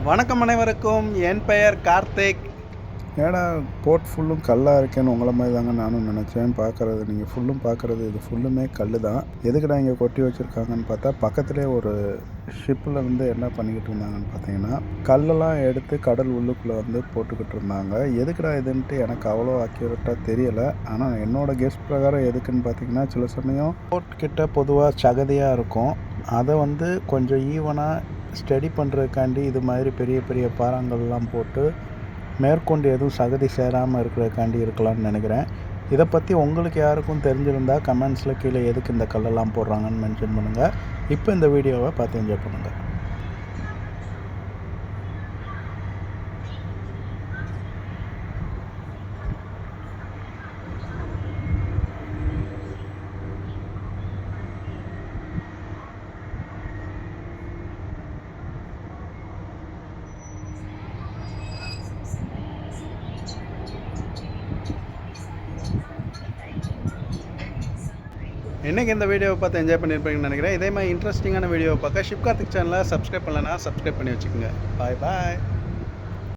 வணக்கம் அனைவருக்கும். என் பெயர் கார்த்திக். ஏன்னா போட் ஃபுல்லும் கல்லாக இருக்கேன்னு உங்களை மாதிரி தாங்க நானும் நினச்சேன். பார்க்குறது நீங்கள் ஃபுல்லும் பார்க்குறது இது ஃபுல்லுமே கல் தான். எதுக்குடா இங்கே கொட்டி வச்சுருக்காங்கன்னு பார்த்தா, பக்கத்துலேயே ஒரு ஷிப்பில் வந்து என்ன பண்ணிக்கிட்டு இருந்தாங்கன்னு பார்த்தீங்கன்னா, கல்லெல்லாம் எடுத்து கடல் உள்ளுக்குள்ளே வந்து போட்டுக்கிட்டு இருந்தாங்க. எதுக்குடா இதுன்ட்டு எனக்கு அவ்வளோ அக்யூரேட்டாக தெரியலை. ஆனால் என்னோடய கெஸ் பிரகாரம் எதுக்குன்னு பார்த்தீங்கன்னா, சில சமயம் போட் கிட்ட பொதுவாக சகதியாக இருக்கும். அதை வந்து கொஞ்சம் ஈவனாக ஸ்டடி பண்ணுறதுக்காண்டி இது மாதிரி பெரிய பெரிய பாறாங்கல்லாம் போட்டு மேற்கொண்டு எதுவும் சகதி சேராமல் இருக்கிறதுக்காண்டி இருக்கலாம்னு நினைக்கிறேன். இதை பற்றி உங்களுக்கு யாருக்கும் தெரிஞ்சிருந்தால் கமெண்ட்ஸில் கீழே எதுக்கு இந்த கல்லெல்லாம் போடுறாங்கன்னு மென்ஷன் பண்ணுங்கள். இப்போ இந்த வீடியோவை பார்த்து என்ஜாய் பண்ணுங்கள். இன்றைக்கி இந்த வீடியோவை பார்த்து என்ஜாய் பண்ணியிருப்பீங்கன்னு நினைக்கிறேன். இதே மாதிரி இன்ட்ரெஸ்டிங்கான வீடியோவை பார்க்க ஷிப் கார்த்திக் சேனலை சப்ஸ்கிரைப் பண்ணலன்னா சப்ஸ்கிரைப் பண்ணி வச்சுக்கோங்க. பாய் பாய்.